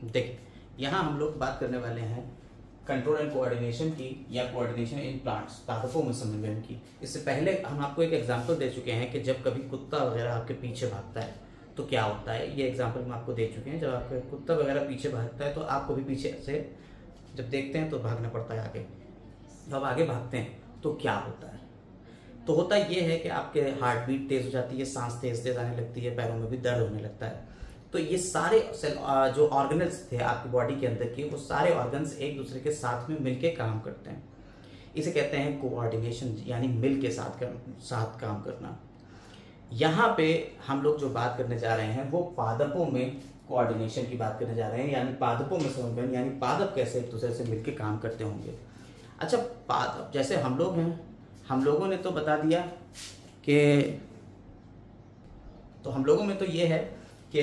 देखिए, यहाँ हम लोग बात करने वाले हैं कंट्रोल एंड कोऑर्डिनेशन की, या कोऑर्डिनेशन इन प्लांट्स, पादपों में समन्वयन की। इससे पहले हम आपको एक एग्जांपल दे चुके हैं कि जब कभी कुत्ता वगैरह आपके पीछे भागता है तो क्या होता है। ये एग्जांपल हम आपको दे चुके हैं। जब आपके कुत्ता वगैरह पीछे भागता है तो आपको भी पीछे से जब देखते हैं तो भागना पड़ता है आगे। जब आगे भागते हैं तो क्या होता है, तो होता ये है कि आपके हार्ट बीट तेज हो जाती है, सांस तेज तेज आने लगती है, पैरों में भी दर्द होने लगता है। तो ये सारे सेल जो ऑर्गन्स थे आपकी बॉडी के अंदर के, वो सारे ऑर्गन्स एक दूसरे के साथ में मिलके काम करते हैं। इसे कहते हैं कोऑर्डिनेशन, यानी मिल के साथ काम करना। यहाँ पे हम लोग जो बात करने जा रहे हैं वो पादपों में कोऑर्डिनेशन की बात करने जा रहे हैं, यानी पादपों में समन्वय, यानी पादप कैसे एक दूसरे से मिलके काम करते होंगे। अच्छा, पादप जैसे हम लोग हैं, हम लोगों ने तो बता दिया कि, तो हम लोगों में तो ये है कि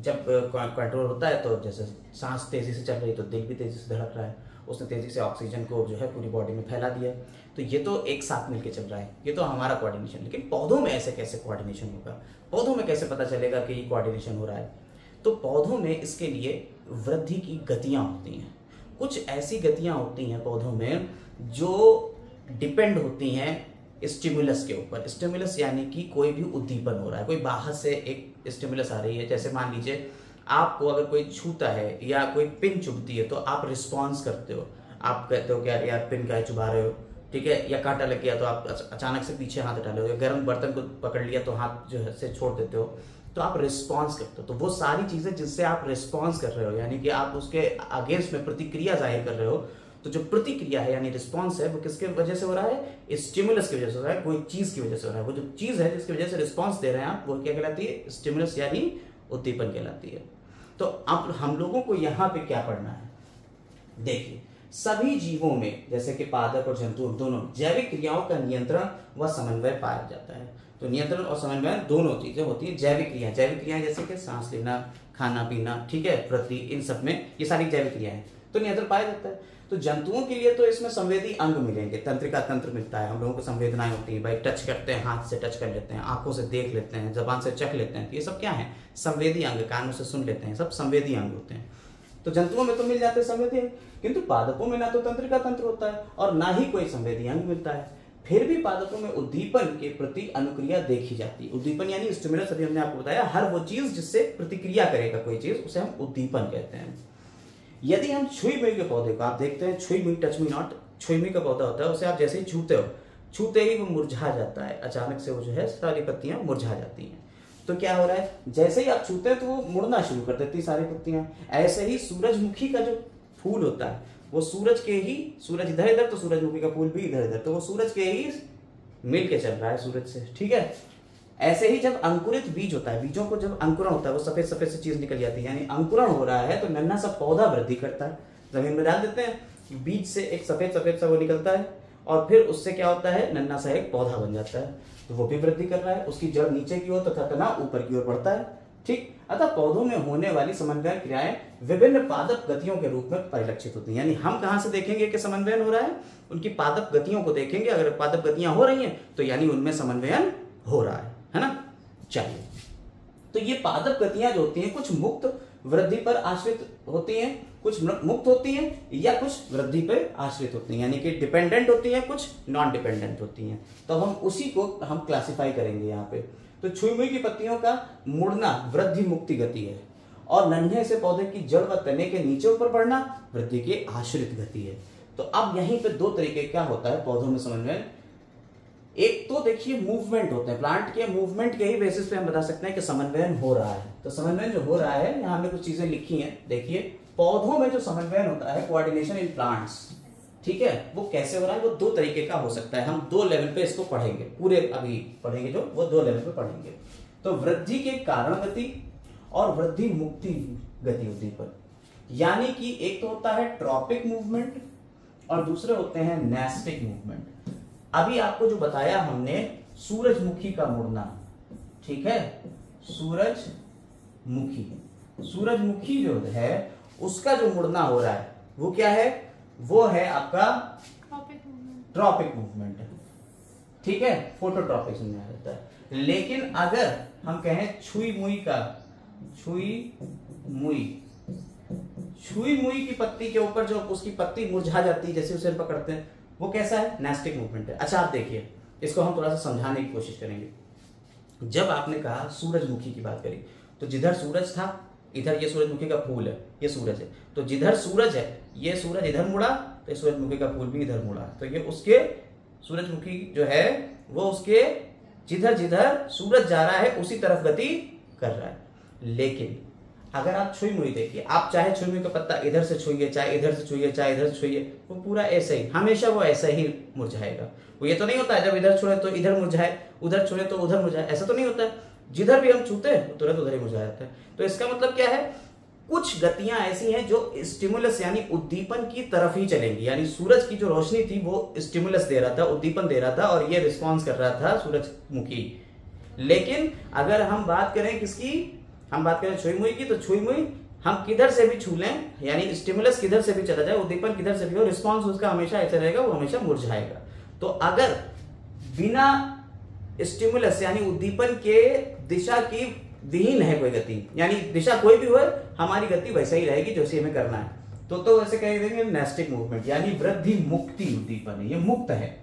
जब कंट्रोल होता है तो जैसे सांस तेजी से चल रही है तो दिल भी तेजी से धड़क रहा है, उसने तेजी से ऑक्सीजन को जो है पूरी बॉडी में फैला दिया, तो ये तो एक साथ मिलके चल रहा है, ये तो हमारा कोऑर्डिनेशन। लेकिन पौधों में ऐसे कैसे कोऑर्डिनेशन होगा, पौधों में कैसे पता चलेगा कि ये कोऑर्डिनेशन हो रहा है। तो पौधों में इसके लिए वृद्धि की गतियाँ होती हैं। कुछ ऐसी गतियाँ होती हैं पौधों में जो डिपेंड होती हैं स्टिमुलस के ऊपर। स्टिमुलस यानी कि कोई भी उद्दीपन हो रहा है, कोई बाहर से एक स्टिमुलस आ रही है। जैसे मान लीजिए आपको अगर कोई छूता है या कोई पिन चुभती है तो आप रिस्पॉन्स करते हो, आप कहते हो कि यार पिन का चुभा रहे हो, ठीक है, या कांटा लग गया तो आप अचानक से पीछे हाथ हटा लो, या गर्म बर्तन को पकड़ लिया तो हाथ जो है से छोड़ देते हो, तो आप रिस्पॉन्स करते हो। तो वो सारी चीजें जिससे आप रिस्पॉन्स कर रहे हो, यानी कि आप उसके अगेंस्ट में प्रतिक्रिया जाहिर कर रहे हो, तो जो प्रतिक्रिया है यानी रिस्पॉन्स है वो किसके वजह से हो रहा है, स्टिमुलस की वजह से हो रहा है, कोई चीज की वजह से हो रहा है। वो जो चीज है जिसकी वजह से रिस्पॉन्स दे रहे हैं आप, वो क्या कहलाती है, स्टिमुलस यानी उद्दीपन कहलाती है। तो अब हम लोगों को यहाँ पे क्या पढ़ना है, देखिए, सभी जीवों में जैसे कि पादप और जंतु दोनों जैविक क्रियाओं का नियंत्रण व समन्वय पाया जाता है। तो नियंत्रण और समन्वय दोनों चीजें होती है। जैविक क्रियाएं जैसे कि सांस लेना, खाना पीना, ठीक है, वृद्धि, इन सब में ये सारी जैविक क्रियाएं हैं, तो नियंत्रण पाया जाता है। तो जंतुओं के लिए तो इसमें संवेदी अंग मिलेंगे, तंत्रिका तंत्र मिलता है, हम लोगों को संवेदनाएं होती है, भाई टच करते हैं, हाथ से टच कर लेते हैं, आंखों से देख लेते हैं, जबान से चख लेते हैं, तो ये सब क्या है, संवेदी अंग, कानों से सुन लेते हैं, सब संवेदी अंग होते हैं। तो जंतुओं में तो मिल जाते हैं संवेदी अंग, किंतु पादपों में ना तो तंत्रिका तंत्र होता है और ना ही कोई संवेदी अंग मिलता है। फिर भी पादपों में उद्दीपन के प्रति अनुक्रिया देखी जाती है। उद्दीपन यानी स्टिमुलस, अभी हमने आपको बताया, हर वो चीज जिससे प्रतिक्रिया करेगा कोई चीज, उसे हम उद्दीपन कहते हैं। यदि हम छुई मुई के पौधे को आप देखते हैं, छुई मुई, टच मी नॉट, छुई मुई का पौधा होता है, उसे आप जैसे ही छूते हो, छूते ही वो मुरझा जाता है, अचानक से वो जो है सारी पत्तियां मुरझा जाती हैं। तो क्या हो रहा है, जैसे ही आप छूते हैं तो वो मुड़ना शुरू कर देती है सारी पत्तियां। ऐसे ही सूरजमुखी का जो फूल होता है वो सूरज इधर इधर तो सूरजमुखी का फूल भी इधर इधर, तो वो सूरज के ही मिल के चल रहा है सूरज से, ठीक है। ऐसे ही जब अंकुरित बीज होता है, बीजों को जब अंकुरण होता है, वो सफेद सफेद सी चीज निकल जाती है, यानी अंकुरण हो रहा है, तो नन्हा सा पौधा वृद्धि करता है। जमीन में डाल देते हैं, बीज से एक सफेद सफेद सा वो निकलता है और फिर उससे क्या होता है, नन्हा सा एक पौधा बन जाता है, तो वो भी वृद्धि कर रहा है। उसकी जड़ नीचे की ओर तथा तना ऊपर की ओर बढ़ता है, ठीक। अतः पौधों में होने वाली समन्वय क्रियाएं विभिन्न पादप गतियों के रूप में परिलक्षित होती हैं। यानी हम कहां से देखेंगे कि समन्वयन हो रहा है, उनकी पादप गतियों को देखेंगे। अगर पादप गतियां हो रही हैं तो यानी उनमें समन्वयन हो रहा है ना। चलिए, तो ये पादप गतियां जो होती हैं, कुछ मुक्त वृद्धि पर आश्रित होती हैं, कुछ मुक्त होती हैं, या कुछ वृद्धि पर आश्रित होती हैं, यानी कि डिपेंडेंट होती हैं, कुछ नॉन डिपेंडेंट होती हैं। तो हम उसी को हम क्लासिफाई करेंगे यहाँ पे। तो छुई मुई की पत्तियों का मुड़ना वृद्धि मुक्ति गति है, और नन्हे से पौधे की जड़ व तने के नीचे ऊपर बढ़ना वृद्धि की आश्रित गति है। तो अब यहीं पे दो तरीके क्या होता है पौधों में समन्वय। एक तो देखिए मूवमेंट होते हैं, प्लांट के मूवमेंट के ही बेसिस पे हम बता सकते हैं कि समन्वयन हो रहा है। तो समन्वयन जो हो रहा है, यहाँ हमने कुछ चीजें लिखी हैं, देखिए पौधों में जो समन्वयन होता है, कोऑर्डिनेशन इन प्लांट्स, ठीक है, वो कैसे हो रहा है, वो दो तरीके का हो सकता है। हम दो लेवल पे इसको पढ़ेंगे, पूरे अभी पढ़ेंगे जो, वो दो लेवल पे पढ़ेंगे। तो वृद्धि के कारण गति और वृद्धि मुक्ति गति उद्दीपन, यानी कि एक तो होता है ट्रॉपिक मूवमेंट और दूसरे होते हैं नेस्टिक मूवमेंट। अभी आपको जो बताया हमने सूरजमुखी का मुड़ना, ठीक है, सूरजमुखी जो है उसका जो मुड़ना हो रहा है वो क्या है, वो है आपका ट्रॉपिक मूवमेंट, ठीक है, फोटोट्रॉपिक में आ जाता है। लेकिन अगर हम कहें छुई मुई छुई मुई की पत्ती के ऊपर जो उसकी पत्ती मुरझा जाती है, जैसे उसे हम पकड़ते हैं, वो कैसा है? नेस्टिक मूवमेंट है। अच्छा आप देखिए, इसको हम थोड़ा सा समझाने की कोशिश करेंगे। जब आपने कहा सूरजमुखी की बात करी, तो जिधर सूरज था, इधर ये सूरजमुखी का फूल है, ये सूरज है, तो जिधर सूरज है, ये सूरज इधर मुड़ा, तो ये सूरजमुखी का फूल भी इधर मुड़ा, तो ये उसके सूरजमुखी जो है वो उसके जिधर जिधर सूरज जा रहा है उसी तरफ गति कर रहा है। लेकिन अगर आप छुई मुई देखिए, आप चाहे छुई मुई का पत्ता इधर से छुइए, चाहे इधर से छुइए, चाहे इधर से छुइए, वो पूरा ऐसे ही, हमेशा वो ऐसा ही मुरझाएगा। वो ये तो नहीं होता है जब इधर छुए तो इधर मुरझाए, उधर छुए तो उधर मुरझाए, ऐसा तो नहीं होता है। जिधर भी हम छूते हैं तो तुरंत उधर ही मुरझा जाता है। तो इसका मतलब क्या है? कुछ गतियां ऐसी हैं जो स्टिमुलस यानी उद्दीपन की तरफ ही चलेंगी। यानी सूरज की जो रोशनी थी वो स्टिमुलस दे रहा था, उद्दीपन दे रहा था, और ये रिस्पॉन्स कर रहा था सूरजमुखी। लेकिन अगर हम बात करें किसकी, हम बात करें छुई मुई की, तो छुई मुई हम किधर से भी छू लें, यानी स्टिमुलस किधर से भी चला जाए, उद्दीपन किधर से भी हो, रिस्पॉन्स उसका हमेशा ऐसा रहेगा, वो हमेशा मुरझाएगा। तो अगर बिना स्टिमुलस यानी उद्दीपन के दिशा की विहीन है कोई गति, यानी दिशा कोई भी हो, हमारी गति वैसे ही रहेगी जैसे हमें करना है, तो वैसे कह देंगे नेस्टिक मूवमेंट, यानी वृद्धि मुक्ति उद्दीपन है, ये मुक्त है।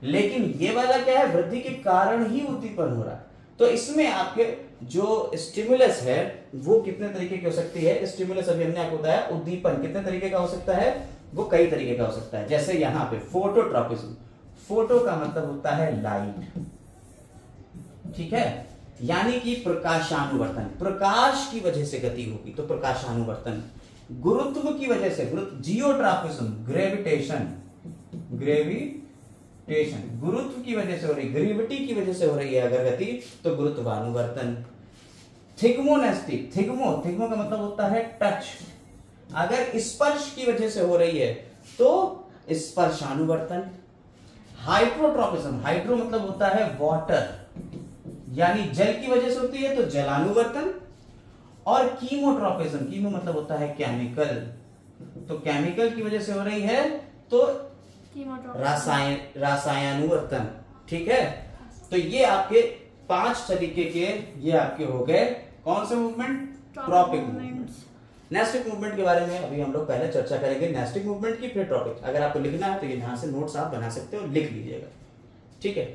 लेकिन ये वाला क्या है? वृद्धि के कारण ही उद्दीपन हो रहा है। तो इसमें आपके जो स्टिमुलस है वो कितने तरीके की हो सकती है? स्टिमुलस अभी हमने आपको बताया, उद्दीपन कितने तरीके का हो सकता है? वो कई तरीके का हो सकता है। जैसे यहाँ पे फोटोट्रॉपिज्म, फोटो का मतलब होता है लाइट, ठीक है, यानी कि प्रकाशानुवर्तन, प्रकाश की वजह से गति होगी तो प्रकाशानुवर्तन। गुरुत्व की वजह से, जियोट्रॉपिज्म, ग्रेविटेशन, गुरुत्व की वजह से हो रही, ग्रेविटी की वजह से हो रही है अगर गति, तो गुरुत्वानुवर्तन। थिग्मोनेस्टिक, थिग्मो का मतलब होता है टच, अगर स्पर्श की वजह से हो रही है तो स्पर्शानुवर्तन। हाइड्रोट्रॉपिज्म, हाइड्रो मतलब होता है वाटर, यानी जल की वजह से होती है तो जलानुवर्तन। और कीमोट्रॉपिज्म, कीमो मतलब होता है केमिकल, तो केमिकल की वजह से हो रही है तो रासायनुवर्तन, ठीक है। तो ये आपके 5 तरीके के ये आपके हो गए कौन से movement? Tropic movement. Nastic movement के बारे में अभी हम लोग पहले चर्चा करेंगे, नेस्टिक मूवमेंट की, फिर ट्रॉपिक। अगर आपको लिखना है तो ये यहां से नोट्स आप बना सकते हो, लिख लीजिएगा, ठीक है।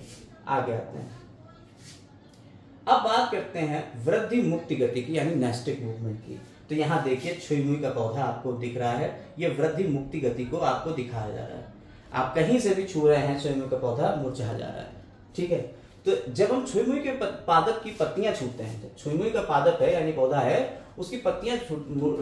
आगे आते हैं, अब बात करते हैं वृद्धि मुक्ति गति की, यानी नेस्टिक मूवमेंट की। तो यहां देखिए छुई मुई का पौधा आपको दिख रहा है, ये वृद्धि मुक्ति गति को आपको दिखाया जा रहा है। आप कहीं से भी छू रहे हैं, छुई मुई का पौधा मुरझा जा रहा है, ठीक है। तो जब हम छुई मुई के पादप की पत्तियां छूते हैं, छुई मुई का पादप है यानी पौधा है, उसकी पत्तियां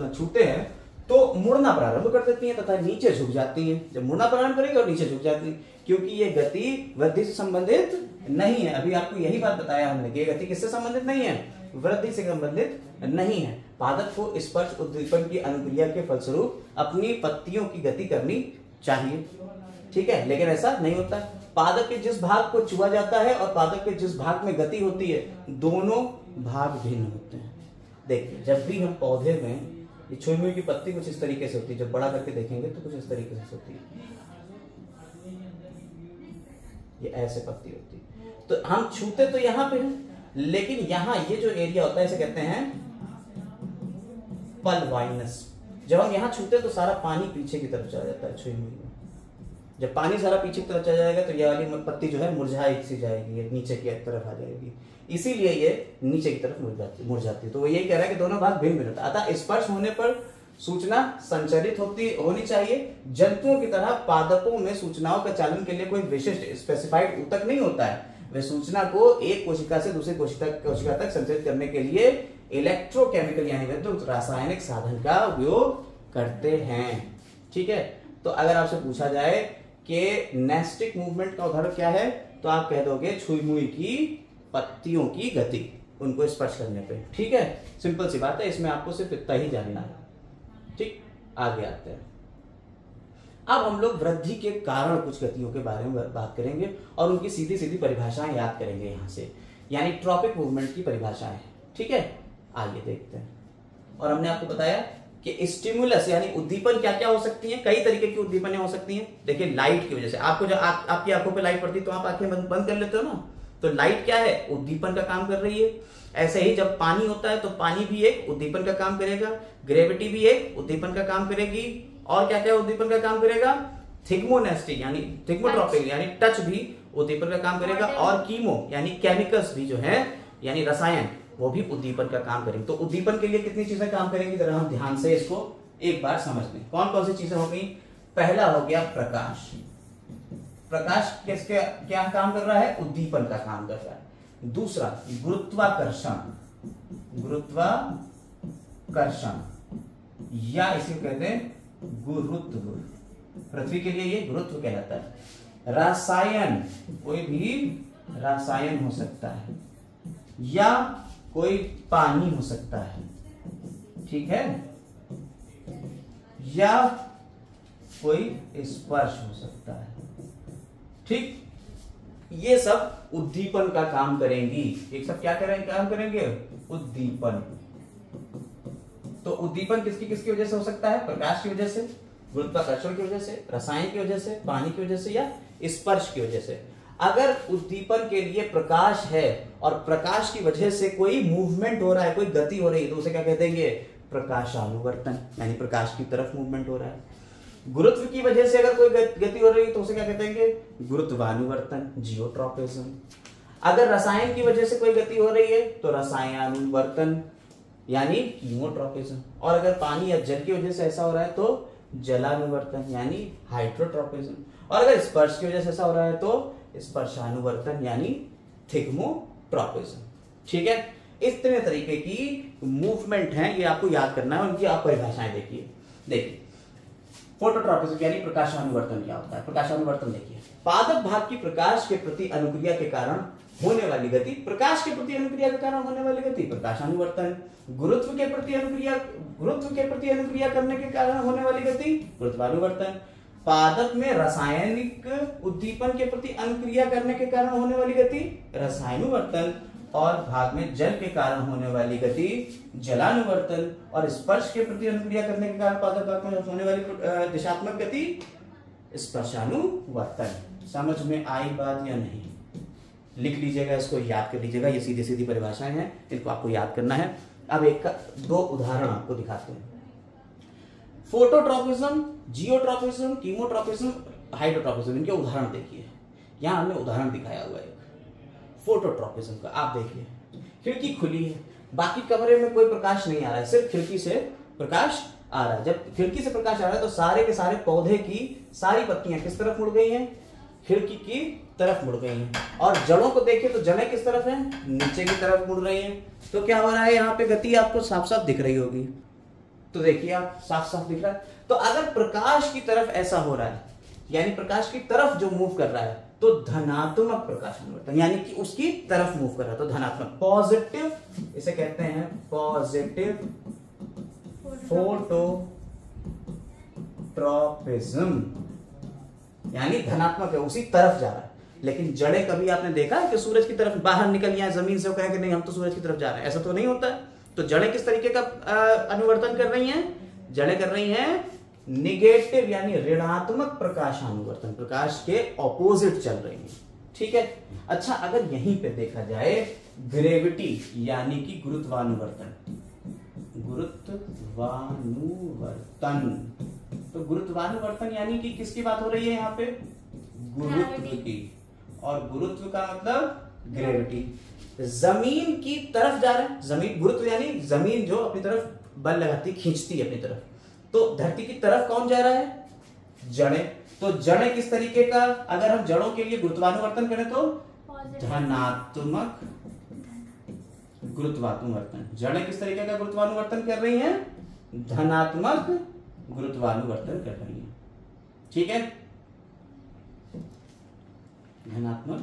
छूते हैं तो मुड़ना प्रारंभ कर देती हैं तथा नीचे झुक जाती हैं। जब मुड़ना प्रारंभ करेंगे और नीचे झुक जाती हैं, क्योंकि ये गति वृद्धि से संबंधित नहीं है। अभी आपको यही बात बताया हमने कि गति किससे संबंधित नहीं है? वृद्धि से संबंधित नहीं है। पादप को स्पर्श उद्दीपन की अनुक्रिया के फलस्वरूप अपनी पत्तियों की गति करनी चाहिए, ठीक है, लेकिन ऐसा नहीं होता। पादप के जिस भाग को छुआ जाता है और पादप के जिस भाग में गति होती है, दोनों भाग भिन्न होते हैं। देखिए, जब भी हम पौधे में, ये छुई मुई की पत्ती कुछ इस तरीके से होती है, जब बड़ा करके देखेंगे तो कुछ इस तरीके से होती है, ये ऐसे पत्ती होती है। तो हम छूते तो यहां पे हैं, लेकिन यहां ये जो एरिया होता है इसे कहते हैं पल्वाइनस। जब हम यहां छूते तो सारा पानी पीछे की तरफ चला जाता है छुई मुई में। जब पानी सारा पीछे की तरफ चला जाएगा तो ये वाली पत्ती जो है मुरझाई सी जाएगी, ये नीचे की तरफ आ जाएगी, इसीलिए ये नीचे की तरफ मुरझाती है। तो वो यही कह रहा है कि दोनों भाग भिन्न भिन्न होता है। अतः स्पर्श होने पर सूचना संचरित होनी चाहिए। जंतुओं की तरह पादपों में सूचनाओं का चालन के लिए कोई विशिष्ट स्पेसिफाइड ऊतक नहीं होता है। वे सूचना को एक कोशिका से दूसरी कोशिका तक संचरित करने के लिए इलेक्ट्रोकेमिकल यानी विद्युत रासायनिक साधन का उपयोग करते हैं, ठीक है। तो अगर आपसे पूछा जाए कि नेस्टिक मूवमेंट का उदाहरण क्या है, तो आप कह दोगे छुई मुई की पत्तियों की गति, उनको स्पर्श करने पे, ठीक है। सिंपल सी बात है, इसमें आपको सिर्फ इतना ही जानना है, ठीक। आगे आते हैं, अब हम लोग वृद्धि के कारण कुछ गतियों के बारे में बात करेंगे और उनकी सीधी सीधी परिभाषाएं याद करेंगे यहां से, यानी ट्रॉपिक मूवमेंट की परिभाषाएं, ठीक है। आइए देखते हैं। और हमने आपको बताया कि स्टिमुलस यानी उद्दीपन क्या क्या हो सकती है, कई तरीके की उद्दीपनें हो सकती हैं। देखिए, लाइट की वजह से आपको जब आपकी आंखों पे लाइट पड़ती है तो आप आंखें बंद कर लेते हो ना, तो लाइट क्या है? उद्दीपन का काम कर रही है। ऐसे ही जब पानी होता है तो पानी भी एक उद्दीपन का काम करेगा, ग्रेविटी भी एक उद्दीपन का काम करेगी, और क्या क्या उद्दीपन का काम करेगा, थिग्मोनेस्टी यानी थिग्मोट्रॉपिक यानी टच भी उद्दीपन का काम करेगा, और कीमो यानी केमिकल्स भी जो है यानी रसायन वो भी उद्दीपन का काम करेंगे। तो उद्दीपन के लिए कितनी चीजें काम करेंगी, जरा हम ध्यान से इसको एक बार समझ लें। कौन कौन सी चीजें हो गई, पहला हो गया प्रकाश। प्रकाश किसके क्या काम कर रहा है, उद्दीपन का काम कर रहा है। दूसरा गुरुत्वाकर्षण, गुरुत्वाकर्षण या इसे कहते हैं गुरुत्व, पृथ्वी के लिए ये गुरुत्व कहलाता है। रसायन, कोई भी रसायन हो सकता है, या कोई पानी हो सकता है, ठीक है, या कोई स्पर्श हो सकता है, ठीक। ये सब उद्दीपन का काम करेंगी। एक सब क्या करेंगे, काम करेंगे उद्दीपन। तो उद्दीपन किसकी किसकी वजह से हो सकता है, प्रकाश की वजह से, गुरुत्वाकर्षण की वजह से, रसायन की वजह से, पानी की वजह से, या स्पर्श की वजह से। अगर उद्दीपन के लिए प्रकाश है और प्रकाश की वजह से कोई मूवमेंट हो रहा है, कोई गति हो रही है, तो उसे क्या कह देंगे, प्रकाशानुवर्तन, यानी प्रकाश की तरफ मूवमेंट हो रहा है। गुरुत्व की वजह से अगर कोई गति हो रही है तो उसे क्या कहते हैं, गुरुत्वानुवर्तन, जियोट्रॉपिज्म। अगर रसायन की वजह से कोई गति हो रही है तो रसायनानुवर्तन यानी कीमोट्रॉपिज्म। और अगर पानी या जल की वजह से ऐसा हो रहा है तो जलानुवर्तन यानी हाइड्रोट्रॉपिज्म। और अगर स्पर्श की वजह से ऐसा हो रहा है तो स्पर्शानुवर्तन यानी थिग्मोट्रॉपिज्म, ठीक है। इस तरह तरीके की मूवमेंट है, ये आपको याद करना है, उनकी आप परिभाषाएं देखिए। फोटोट्रॉपिज्म यानी प्रकाशानुवर्तन क्या होता है, प्रकाशानुवर्तन देखिए, पादप भाग की प्रकाश के प्रति अनुक्रिया के कारण होने वाली गति, प्रकाश के प्रति अनुक्रिया के कारण होने वाली गति प्रकाशानुवर्तन, गुरुत्व के प्रति अनुक्रिया करने के कारण होने वाली गति गुरुत्वानुवर्तन, पादप में रासायनिक उद्दीपन के प्रति अनुक्रिया करने के कारण होने वाली गति रसायनुवर्तन, और भाग में जल के कारण होने वाली गति जलानुवर्तन, और स्पर्श के प्रति अनुक्रिया करने के कारण पादप भाग में होने वाली दिशात्मक गति स्पर्शानुवर्तन। समझ में आई बात या नहीं, लिख लीजिएगा, इसको याद कर लीजिएगा, ये सीधी सीधी परिभाषाएं हैं, इनको आपको याद करना है। अब एक का दो उदाहरण आपको दिखाते हैं। फोटोट्रॉपिज्म, जियोट्रॉपिज्म, कीमोट्रॉपिज्म, हाइड्रोट्रॉपिज्म, इनके उदाहरण देखिए। यहां हमने उदाहरण दिखाया हुआ है फोटोट्रॉपिज्म का। आप देखिए, खिड़की खुली है, बाकी कमरे में कोई प्रकाश नहीं आ रहा है, सिर्फ खिड़की से प्रकाश आ रहा है। जब खिड़की से प्रकाश आ रहा है तो सारे के सारे पौधे की सारी पत्तियां किस तरफ मुड़ गई हैं, खिड़की की तरफ मुड़ गई हैं। और जड़ों को देखिए तो जड़ें किस तरफ हैं, नीचे की तरफ मुड़ रही हैं। तो क्या हो रहा है, यहाँ पे गति आपको साफ साफ दिख रही होगी, तो देखिए आप साफ साफ दिख रहा है। तो अगर प्रकाश की तरफ ऐसा हो रहा है, यानी प्रकाश की तरफ जो मूव कर रहा है, तो धनात्मक प्रकाशानुवर्तन, यानी कि उसकी तरफ मूव कर रहा है तो धनात्मक, पॉजिटिव, इसे कहते हैं पॉजिटिव फोटोट्रॉपिज्म, यानी धनात्मक है, उसी तरफ जा रहा है। लेकिन जड़ें कभी आपने देखा है कि सूरज की तरफ बाहर निकल गया जमीन से, वो कहे कि नहीं हम तो सूरज की तरफ जा रहे हैं, ऐसा तो नहीं होता है। तो जड़ें किस तरीके का अनुवर्तन कर रही हैं, जड़ें कर रही हैं निगेटिव यानी ऋणात्मक प्रकाशानुवर्तन, प्रकाश के ऑपोजिट चल रही है, ठीक है। अच्छा, अगर यहीं पे देखा जाए ग्रेविटी यानी कि गुरुत्वानुवर्तन, तो गुरुत्वानुवर्तन यानी कि किसकी बात हो रही है यहाँ पे, गुरुत्व की, और गुरुत्व का मतलब ग्रेविटी, जमीन की तरफ जा रहा है। जमीन, गुरुत्व यानी जमीन जो अपनी तरफ बल लगाती, खींचती है अपनी तरफ, तो धरती की तरफ कौन जा रहा है, जड़ें। तो जड़ें किस तरीके का, अगर हम जड़ों के लिए गुरुत्वानुवर्तन करें तो धनात्मक गुरुत्वानुवर्तन, जड़ें किस तरीके का गुरुत्वानुवर्तन कर रही हैं, धनात्मक गुरुत्वानुवर्तन कर रही हैं, ठीक है, धनात्मक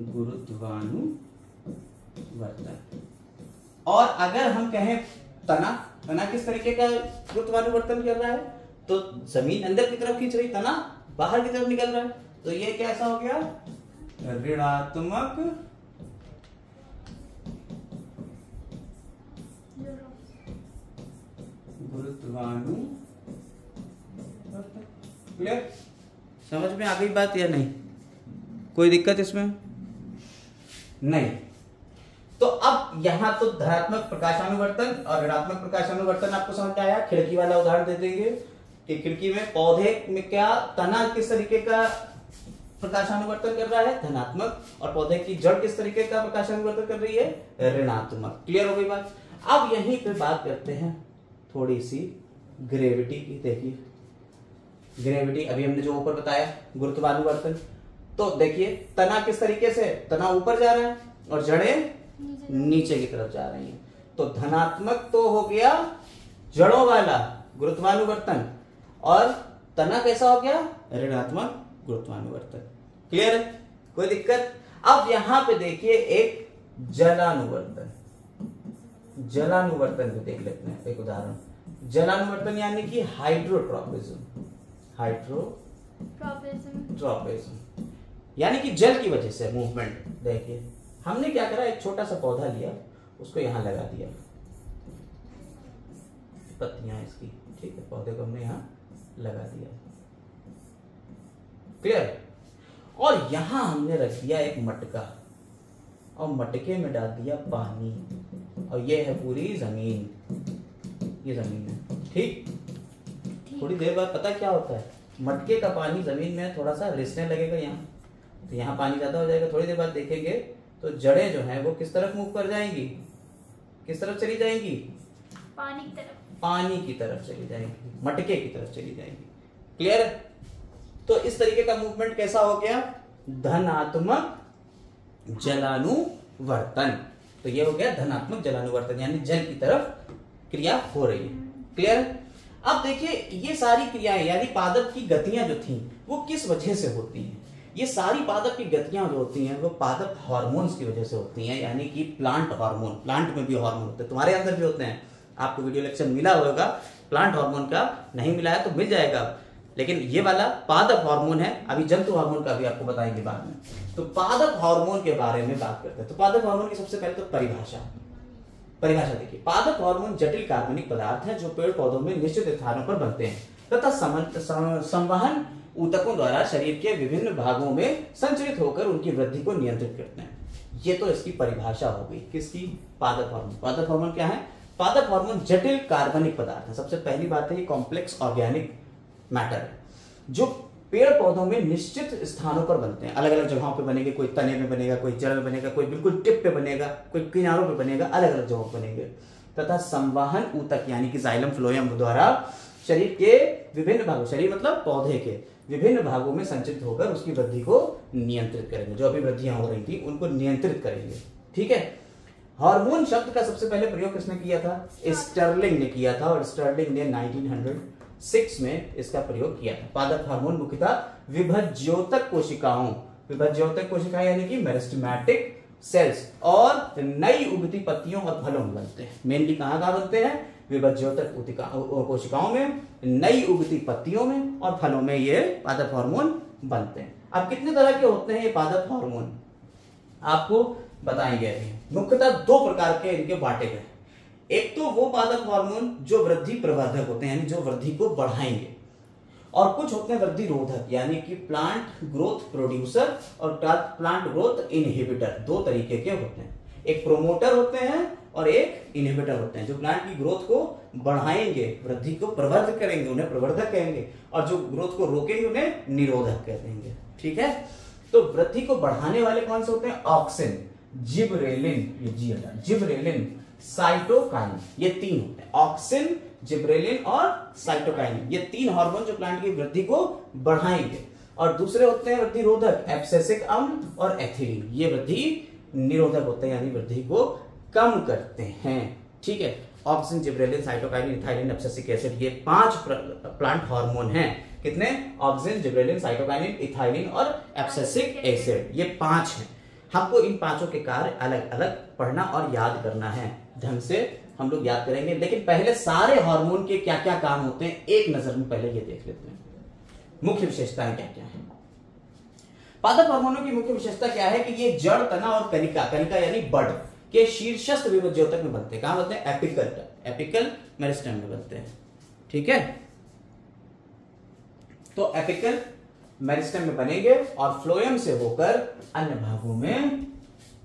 गुरुत्वानुवर्तन। और अगर हम कहें तना किस तरीके का गुरुत्वानुवर्तन कर रहा है, तो जमीन अंदर की तरफ खींच रही, तना बाहर की तरफ निकल रहा है, तो ये कैसा हो गया, ऋणात्मक गुरुत्वानुवर्तन। क्लियर, समझ में आ गई बात या नहीं, कोई दिक्कत इसमें नहीं। तो अब यहाँ तो धनात्मक प्रकाशानुवर्तन और ऋणात्मक प्रकाशानुवर्तन आपको समझ में आया। खिड़की वाला उदाहरण दे देंगे कि खिड़की में पौधे में क्या तना किस तरीके का प्रकाशानुवर्तन कर रहा है, धनात्मक, और पौधे की जड़ किस तरीके का प्रकाशानुवर्तन कर रही है, ऋणात्मक। क्लियर हो गई बात। अब यहीं पे बात करते हैं थोड़ी सी ग्रेविटी की। देखिए ग्रेविटी अभी हमने जो ऊपर बताया गुरुत्वानुवर्तन, तो देखिए तना किस तरीके से, तना ऊपर जा रहा है और जड़ें नीचे की तरफ जा रही हैं। तो धनात्मक तो हो गया जड़ों वाला गुरुत्वानुवर्तन, और तना कैसा हो गया, ऋणात्मक गुरुत्वानुवर्तन। क्लियर है, कोई दिक्कत। अब यहां पे देखिए एक जलानुवर्तन, जलानुवर्तन भी देख लेते हैं एक उदाहरण। जलानुवर्तन यानी कि हाइड्रोट्रॉपिज्म, हाइड्रोट्रॉपिज्म यानी कि जल की वजह से मूवमेंट। देखिए हमने क्या करा, एक छोटा सा पौधा लिया, उसको यहां लगा दिया, पत्तियां इसकी, ठीक है, पौधे को हमने यहां लगा दिया। क्लियर। और यहां हमने रख दिया एक मटका, और मटके में डाल दिया पानी, और ये है पूरी जमीन, ये जमीन है, ठीक। थोड़ी देर बाद पता क्या होता है, मटके का पानी जमीन में थोड़ा सा रिसने लगेगा यहाँ, तो यहाँ पानी ज्यादा हो जाएगा। थोड़ी देर बाद देखेंगे तो जड़ें जो हैं वो किस तरफ मूव कर जाएंगी, किस तरफ चली जाएंगी, पानी की तरफ, पानी की तरफ चली जाएंगी, मटके की तरफ चली जाएंगी। क्लियर। तो इस तरीके का मूवमेंट कैसा हो गया, धनात्मक जलानुवर्तन। तो ये हो गया धनात्मक जलानुवर्तन, यानी जल की तरफ क्रिया हो रही है। क्लियर। अब देखिए ये सारी क्रियाएं यानी पादप की गतियां जो थी वो किस वजह से होती हैं। ये सारी पादप की गतियां जो होती हैं वो पादप हार्मोन्स की वजह से होती हैं, यानी कि प्लांट हार्मोन। प्लांट में भी हार्मोन होते हैं, तुम्हारे अंदर भी होते हैं। आपको वीडियो लेक्चर मिला होगा प्लांट हार्मोन का, नहीं मिला है तो मिल जाएगा, लेकिन ये वाला पादप हार्मोन है। अभी जंतु हार्मोन का भी आपको बताएंगे बाद में। तो पादप हार्मोन के बारे में बात करते हैं। तो पादप हार्मोन की सबसे पहले तो परिभाषा देखिए। पादप हार्मोन जटिल कार्बनिक पदार्थ हैं जो पेड़ पौधों में निश्चित स्थानों पर बनते हैं तथा संवहन ऊतकों द्वारा शरीर के विभिन्न भागों में संचरित होकर उनकी वृद्धि को नियंत्रित करते हैं। ये तो इसकी परिभाषा हो गई, किसकी, पादप हार्मोन। पादप हार्मोन क्या है, पादप हार्मोन जटिल कार्बनिक पदार्थ है। सबसे पहली बात है ये कॉम्प्लेक्स ऑर्गेनिक मैटर है जो पेड़ पौधों में निश्चित स्थानों पर बनते हैं। अलग अलग जगहों पे बनेंगे, कोई तने में बनेगा, कोई जड़ में बनेगा, कोई बिल्कुल टिप पे बनेगा, कोई किनारों पे बनेगा, अलग अलग जगहों पे बनेंगे। तथा संवहन ऊतक यानी कि जाइलम फ्लोएम द्वारा शरीर के विभिन्न भागों, शरीर मतलब पौधे के विभिन्न भागों में संचित होकर उसकी वृद्धि को नियंत्रित करेंगे। जो अभी वृद्धियां हो रही थी उनको नियंत्रित करेंगे। ठीक है। हार्मोन शब्द का सबसे पहले प्रयोग किसने किया था, स्टर्लिंग ने किया था, और स्टर्लिंग ने 1906 में इसका प्रयोग किया था। पादप हार्मोन मुख्यतः विभज्योतक कोशिकाएं यानी कि मेरिस्टेमेटिक सेल्स और नई उगती पत्तियों और फलों में बनते हैं। मेनली कहां बनते हैं, विभज्योतक कोशिकाओं में, नई उगती पत्तियों में और फलों में ये पादप हार्मोन बनते हैं। अब कितने तरह के होते हैं ये पादप हार्मोन आपको बताएंगे। मुख्यतः दो प्रकार के इनके बांटे गए। एक तो वो पादप हार्मोन जो वृद्धि प्रवर्धक होते हैं यानी जो वृद्धि को बढ़ाएंगे, और कुछ होते हैं वृद्धि रोधक यानी कि प्लांट ग्रोथ प्रोड्यूसर और प्लांट ग्रोथ इनहिबिटर। दो तरीके के होते हैं, एक प्रोमोटर होते हैं और एक इनहिबिटर होते हैं। जो प्लांट की ग्रोथ को बढ़ाएंगे, वृद्धि को प्रवर्धक करेंगे, उन्हें प्रवर्धक कहेंगे, और जो ग्रोथ को रोकेंगे उन्हें निरोधक कहेंगे। ठीक है। तो वृद्धि को बढ़ाने वाले कौन से होते हैं, ऑक्सिन, जिबरेलिन, साइटोकाइन, ये तीन होते हैं। ऑक्सिन, जिब्रेलिन और साइटोकाइन, ये तीन हार्मोन जो प्लांट की वृद्धि को बढ़ाएंगे। और दूसरे होते हैं वृद्धि रोधक, एब्सिसिक अम्ल और एथिलीन, ये वृद्धि निरोधक होते हैं यानी वृद्धि को कम करते हैं। ठीक है। Auxin, gibberellin, cytokine, ethylene, abscisic acid, ये 5 प्लांट हार्मोन हैं। कितने, ऑक्सिन, जिब्रेलिन, साइटोकाइन, इथाइलिन और एब्सिसिक एसिड, ये 5 हैं। हमको इन पांचों के कार्य अलग अलग पढ़ना और याद करना है। ढंग से हम लोग याद करेंगे, लेकिन पहले सारे हार्मोन के क्या क्या काम होते हैं एक नजर में पहले ये देख लेते हैं। मुख्य विशेषताएं क्या क्या है पादप हार्मोनों की। मुख्य विशेषता क्या है कि ये जड़, तना और कनिका यानी बड के शीर्षस्थ विभज्योतक में बनते हैं। कहां बनते हैं, एपिकल मेरिस्टेम में बनते हैं। ठीक है। तो एपिकल मेरिस्टेम में बनेंगे और फ्लोएम से होकर अन्य भागों में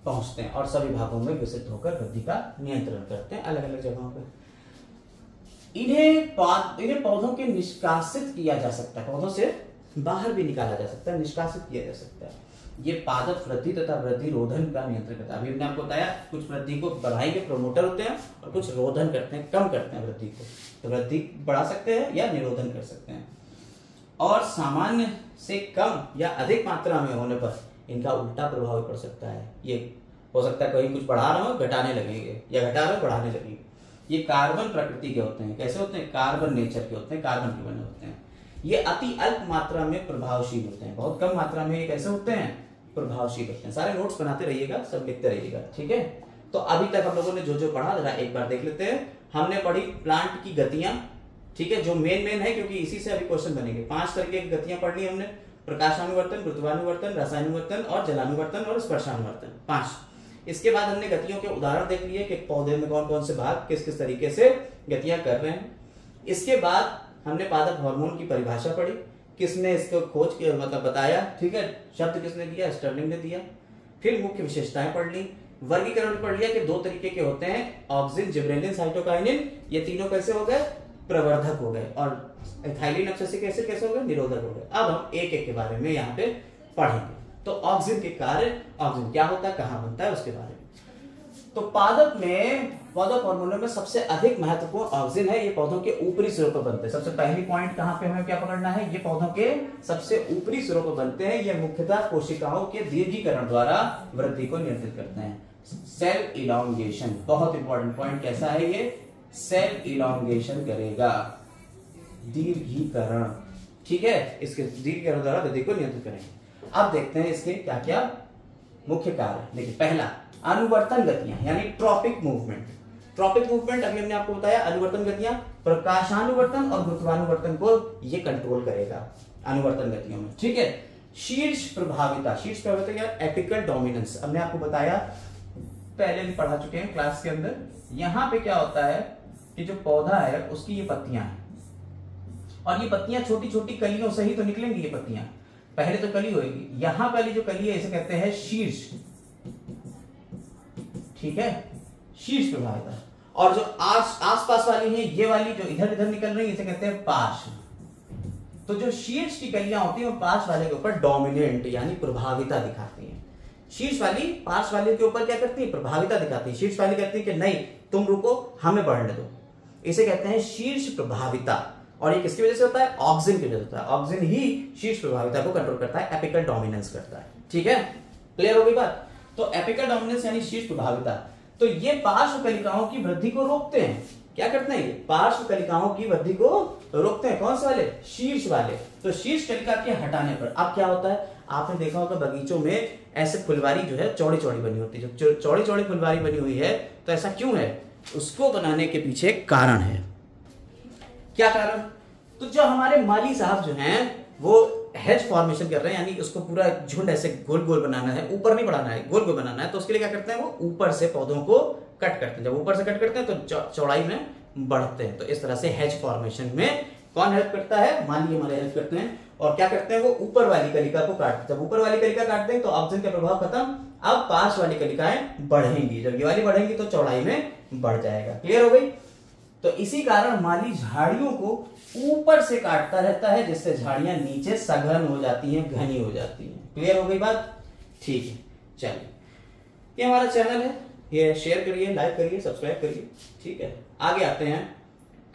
पहुंचते हैं और सभी भागों में विस्तृत होकर वृद्धि का नियंत्रण करते हैं अलग अलग जगहों पर। इन्हें पौधों के निष्कासित किया जा सकता है, पौधों से बाहर भी निकाला जा सकता है, निष्कासित किया जा सकता है। ये पादप वृद्धि तथा वृद्धि रोधन का नियंत्रण करता है। अभी हमने आपको बताया कुछ वृद्धि को बढ़ाएंगे प्रोमोटर होते हैं और कुछ रोधन करते हैं, कम करते हैं वृद्धि को। तो वृद्धि बढ़ा सकते हैं या निरोधन कर सकते हैं। और सामान्य से कम या अधिक मात्रा में होने पर इनका उल्टा प्रभाव पड़ सकता है। ये हो सकता है कहीं कुछ बढ़ा रहे हो घटाने लगेंगे, या घटा रहे हो बढ़ाने लगेंगे। ये कार्बन प्रकृति के होते हैं। कैसे होते हैं? कार्बन नेचर के होते हैं, कार्बन के बने होते हैं। ये अति अल्प मात्रा में प्रभावशील होते हैं, बहुत कम मात्रा में ये कैसे होते हैं? प्रभावशील होते हैं। सारे नोट्स बनाते रहिएगा, सब लिखते रहिएगा, ठीक है। तो अभी तक हम लोगों ने जो जो पढ़ा जरा एक बार देख लेते हैं। हमने पढ़ी प्लांट की गतियां, ठीक है, जो मेन है क्योंकि इसी से अभी क्वेश्चन बनेंगे। 5 तरीके की गतियां पढ़ ली हमने, प्रकाशानुवर्तन, गुरुत्वानुवर्तन, रसायनुवर्तन और जलानुवर्तन और स्पर्शानुवर्तन, 5। इसके बाद हमने गतियों के उदाहरण देख लिए कि पौधे में कौन कौन से भाग किस किस तरीके से गतियां कर रहे हैं। इसके बाद हमने पादप हार्मोन की परिभाषा पढ़ी, किसने इसको खोज किया, मतलब बताया, ठीक है, शब्द किसने दिया? स्टर्लिंग ने दिया। फिर मुख्य विशेषताएं पढ़ ली, वर्गीकरण पढ़ लिया कि 2 तरीके के होते हैं, ऑक्सिन, जिबरेलिन, साइटोकाइनिन। ये तीनों कैसे हो गए? प्रवर्धक हो गए। और एथाइलिन अब्सेसिक एसिड कैसे हो गए? निरोधक हो गए। अब हम एक एक के बारे में यहाँ पे पढ़ेंगे। तो ऑक्सिन के कार्य, ऑक्सिन क्या होता है, कहाँ बनता है, उसके बारे में। तो पादप हार्मोनों में सबसे अधिक महत्वपूर्ण ऑक्सिन है। ये पौधों के ऊपरी सिरों पर बनते हैं। सबसे पहली पॉइंट कहां पे हमें क्या पकड़ना है? ये पौधों के सबसे ऊपरी सिरों पर बनते हैं। ये मुख्यतः कोशिकाओं के दीर्घीकरण द्वारा वृद्धि को नियंत्रित करते हैं। सेल इलॉन्गेशन, बहुत इंपॉर्टेंट पॉइंट। कैसा है ये? सेल इलॉन्गेशन करेगा, दीर्घीकरण, ठीक है, इसके दीर्घीकरण द्वारा वृद्धि को नियंत्रित करेंगे। अब देखते हैं इसके क्या क्या मुख्य कार्य। देखिए, पहला अनुवर्तन गतियां, यानी ट्रॉपिक मूवमेंट। ट्रॉपिक मूवमेंट अभी हमने आपको बताया। अनुवर्तन गतियां, प्रकाशानुवर्तन और गुरुत्वानुवर्तन को ये कंट्रोल करेगा अनुवर्तन गतियों में, ठीक है। शीर्ष प्रभाविता, शीर्ष प्रभाविता या एपिकल डोमिनेंस, हमने आपको बताया, पहले भी पढ़ा चुके हैं क्लास के अंदर। यहां पे क्या होता है कि जो पौधा है उसकी ये पत्तियां हैं, और ये पत्तियां छोटी छोटी कलियों से ही तो निकलेंगी। ये पत्तियां पहले तो कली होगी, यहां वाली जो कली है इसे कहते हैं शीर्ष, ठीक है, शीर्ष प्रभाविता। और जो आसपास वाली है, ये वाली जो इधर इधर निकल रही है, इसे कहते हैं पार्श्व। तो जो शीर्ष की कलियां होती हैं वो पार्श्व वाले के ऊपर डोमिनेंट यानी प्रभाविता दिखाती हैं। शीर्ष वाली पार्श्व वाले के ऊपर क्या करती है? प्रभाविता दिखाती है। शीर्ष वाली कहती है कि नहीं तुम रुको, हमें बढ़ने दो। इसे कहते हैं शीर्ष प्रभाविता। और ये किसकी वजह से होता है? ऑक्सिन की वजह से होता है। ऑक्सिन ही शीर्ष प्रभाविता को कंट्रोल करता है, एपिकल डोमिनेंस करता है, ठीक है। क्लियर हो गई बात? तो एपिकल डोमिनेंस यानी शीर्ष प्रभाविता। तो ये पार्श्व कलिकाओं की वृद्धि को रोकते हैं। क्या करते हैं? ये पार्श्व कलिकाओं की वृद्धि को रोकते हैं। कौन से वाले? शीर्ष वाले। तो शीर्ष कलिका के हटाने पर अब क्या होता है? आपने देखा होगा बगीचों में ऐसे फुलवारी जो है चौड़ी चौड़ी बनी होती है। जो चौड़ी चौड़ी फुलवारी बनी हुई है, तो ऐसा क्यों है? उसको बनाने के पीछे कारण है। क्या कारण? तो जो हमारे माली साहब जो हैं वो हेज फॉर्मेशन कर रहे हैं, यानी उसको पूरा झुंड ऐसे गोल गोल बनाना है, ऊपर नहीं बढ़ाना है, गोल गोल बनाना है। तो उसके लिए क्या करते हैं? वो ऊपर से पौधों को कट करते हैं। जब ऊपर से कट करते हैं तो चौड़ाई में बढ़ते हैं। तो इस तरह से हेज फॉर्मेशन में कौन हेल्प करता है? माली हमारे हेल्प करते हैं। और क्या करते हैं? वो ऊपर वाली कलिका को काटते हैं। जब ऊपर वाली कलिका काटते हैं तो ऑक्सीजन का प्रभाव खत्म। अब पार्श्व वाली कलिकाएं बढ़ेंगी। जब ये वाली बढ़ेंगी तो चौड़ाई में बढ़ जाएगा। क्लियर हो गई? तो इसी कारण माली झाड़ियों को ऊपर से काटता रहता है, जिससे झाड़ियां नीचे सघन हो जाती हैं, घनी हो जाती हैं। क्लियर हो गई बात? ठीक है, चलिए, ये हमारा चैनल है, ये शेयर करिए, लाइक करिए, सब्सक्राइब करिए, ठीक है। आगे आते हैं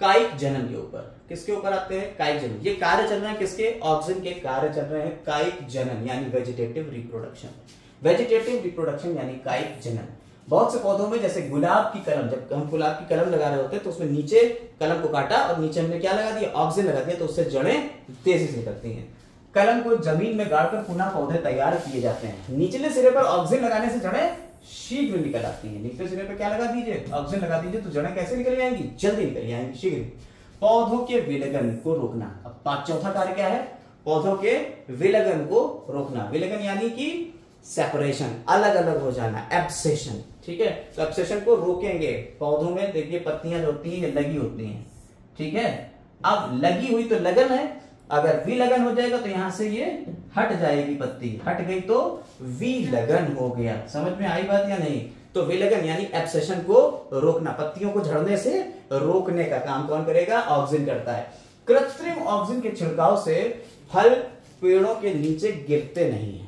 कायिक जनन के ऊपर। किसके ऊपर आते हैं? कायिक जनन। ये कार्य चल रहे हैं किसके? ऑक्सिन के कार्य चल रहे हैं कायिक जनन यानी वेजिटेटिव रिप्रोडक्शन। वेजिटेटिव रिप्रोडक्शन यानी कायिक जनन। बहुत से पौधों में, जैसे गुलाब की कलम, जब हम गुलाब की कलम लगा रहे होते हैं तो उसमें नीचे कलम को काटा और नीचे हमने क्या लगा दिया? ऑक्सीजन लगा दिया, तो उससे जड़ें तेजी से निकलती हैं। कलम को जमीन में गाड़कर पुनः पौधे तैयार किए जाते हैं। निचले सिरे पर ऑक्सीजन लगाने से जड़ें शीघ्र निकल आती हैं। निचले सिरे पर क्या लगा दीजिए? ऑक्सीजन लगा दीजिए, तो जड़ें कैसे निकल आएंगी? जल्दी निकल आएंगी, शीघ्र। पौधों के विलगन को रोकना। अब चौथा कार्य क्या है? पौधों के विलगन को रोकना। विलगन यानी कि सेपरेशन, अलग अलग हो जाना, एब्सेशन, ठीक है। तो एब्सेशन को रोकेंगे। पौधों में देखिए पत्तियां जो होती हैं लगी होती हैं, ठीक है। अब लगी हुई तो लगन है, अगर विलगन हो जाएगा तो यहां से ये हट जाएगी, पत्ती हट गई तो विलगन हो गया। समझ में आई बात या नहीं? तो विलगन यानी एब्सेशन को रोकना, पत्तियों को झड़ने से रोकने का काम कौन करेगा? ऑक्सिन करता है। कृत्रिम ऑक्सिन के छिड़काव से फल पेड़ों के नीचे गिरते नहीं है,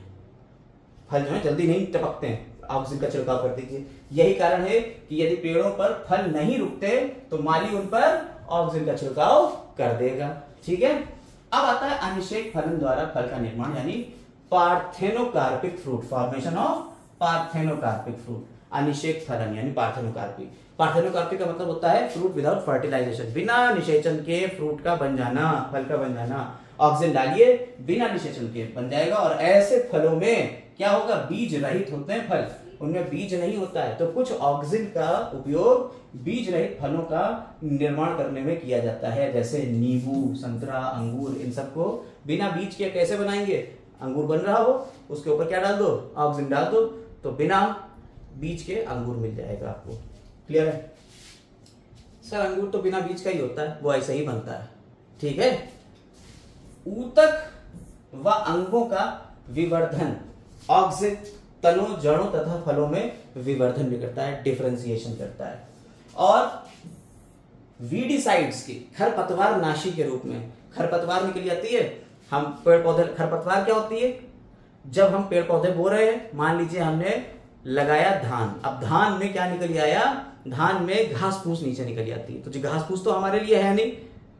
फल जो है जल्दी नहीं टपकते हैं, ऑक्सिन का छिड़काव कर दीजिए। यही कारण है कि यदि पेड़ों पर फल नहीं रुकते तो माली उन पर ऑक्सिन का छिड़काव कर देगा। ठीक है, अब आता है अनिषेक फलन द्वारा फल का निर्माण यानी parthenocarpic fruit, formation of parthenocarpic fruit. अनिषेक फलन यानी पार्थेनोकार्पिक। पार्थेनोकार्पिक का मतलब होता है फ्रूट विदाउट फर्टिलाइजेशन, बिना निषेचन के फ्रूट का बन जाना, फल का बन जाना। ऑक्सिन डालिए, बिना निषेचन के बन जाएगा। और ऐसे फलों में क्या होगा? बीज रहित होते हैं फल, उनमें बीज नहीं होता है। तो कुछ ऑक्सिन का उपयोग बीज रहित फलों का निर्माण करने में किया जाता है, जैसे नींबू, संतरा, अंगूर, इन सबको बिना बीज के कैसे बनाएंगे? अंगूर बन रहा हो, उसके ऊपर क्या डाल दो? ऑक्सिन डाल दो, तो बिना बीज के अंगूर मिल जाएगा आपको। क्लियर है सर? अंगूर तो बिना बीज का ही होता है, वो ऐसे ही बनता है। ठीक है, ऊतक व अंगों का विवर्धन ऑक्सिन तनों, जड़ों तथा फलों में विवर्धन भी करता है, डिफरेंशिएशन करता है। और वीडिसाइड्स की खरपतवार नाशी के रूप में खरपतवार निकल जाती है। हम पेड़ पौधे, खरपतवार क्या होती है? जब हम पेड़ पौधे बो रहे हैं, मान लीजिए हमने लगाया धान, अब धान में क्या निकल आया? धान में घास फूस नीचे निकल जाती है। तो जो घास फूस तो हमारे लिए है नहीं,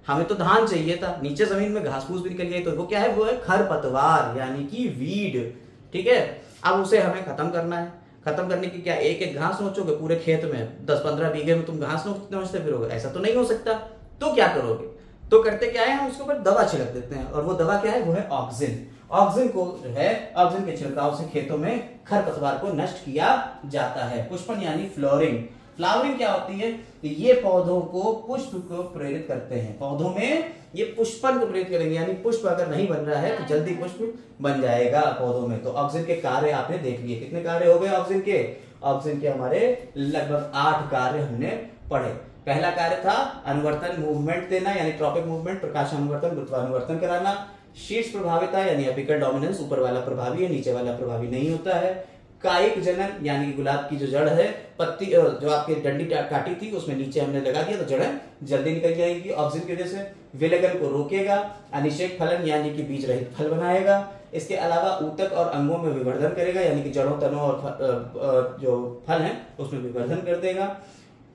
हमें तो धान चाहिए था, नीचे जमीन में घास फूस भी निकल गई, तो वो क्या है? वो है खरपतवार यानी कि वीड। ठीक है, अब उसे हमें खत्म करना है। खत्म करने की क्या एक एक घास नोचोगे? पूरे खेत में 10-15 बीघे में तुम घास नोचते फिरोगे? ऐसा तो नहीं हो सकता। तो क्या करोगे? तो करते क्या है? हम उसके ऊपर दवा छिड़क देते हैं, और वो दवा क्या है? वो है ऑक्सिन। ऑक्सिन को जो है, ऑक्सिन के छिड़काव से खेतों में खरपतवार को नष्ट किया जाता है। पुष्पन यानी फ्लोरिंग। फ्लावरिंग क्या होती है? ये पौधों को पुष्प को प्रेरित करते हैं, पौधों में ये पुष्पन को प्रेरित करेंगे, यानी पुष्प अगर नहीं बन रहा है तो जल्दी पुष्प बन जाएगा पौधों में। तो ऑक्सिन के कार्य आपने देख लिए। कितने कार्य हो गए ऑक्सिन के? ऑक्सिन के हमारे लगभग 8 कार्य हमने पढ़े। पहला कार्य था अनुवर्तन, मूवमेंट देना यानी ट्रॉपिक मूवमेंट, प्रकाश अनुवर्तन, गुरुत्वानुवर्तन कराना। शीर्ष प्रभाविता यानी एपिकल डोमिनेंस, ऊपर वाला प्रभावी है, नीचे वाला प्रभावी नहीं होता है। कायिक जनन यानी गुलाब की जो जड़ है, पत्ती जो आपकी डंडी काटी थी उसमें नीचे हमने लगा दिया तो जड़ें जल्दी निकल जाएगी ऑक्सिन की वजह से। विलगन को रोकेगा। अनिषेक फलन यानी कि बीज रहित फल बनाएगा। इसके अलावा ऊतक और अंगों में विवर्धन करेगा, यानी कि जड़ों, तनों और जो फल है उसमें विवर्धन कर देगा।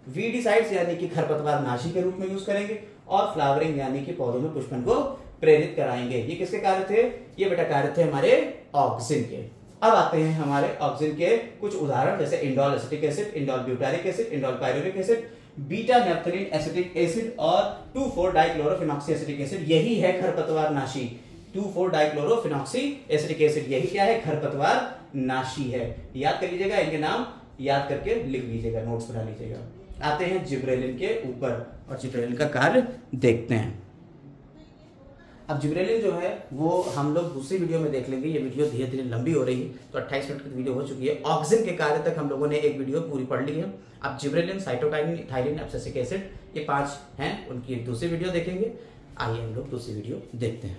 वीडिसाइड्स यानी कि खरपतवार नाशी के रूप में यूज करेंगे। और फ्लावरिंग यानी कि पौधों में पुष्पन को प्रेरित कराएंगे। ये किसके कार्य थे? ये बेटा कार्य थे हमारे ऑक्सिन के। अब आते हैं हमारे ऑक्सिन के कुछ उदाहरण, जैसे indole acetic acid, indole butyric acid, indole pyruvic acid, beta naphthalene acetic acid और 2,4-डाइक्लोरोफिनॉक्सी एसिटिक एसिड। यही है खरपतवार नाशी। 2,4-डाइक्लोरोफिनॉक्सी एसिटिक एसिड यही क्या है? खरपतवार नाशी है। याद कर लीजिएगा, इनके नाम याद करके लिख लीजिएगा, नोट्स बना लीजिएगा। आते हैं जिब्रेलिन के ऊपर और जिब्रेलिन का कार्य देखते हैं। अब जिब्रेलिन जो है वो हम लोग दूसरी वीडियो में देख लेंगे। ये वीडियो धीरे धीरे लंबी हो रही है, तो 28 मिनट की वीडियो हो चुकी है। ऑक्सिन के कार्य तक हम लोगों ने एक वीडियो पूरी पढ़ ली है। अब gibberellin, cytokinin, ethylene, abscisic acid, ये 5 हैं, उनकी एक दूसरी वीडियो देखेंगे। आइए हम लोग दूसरी वीडियो देखते हैं।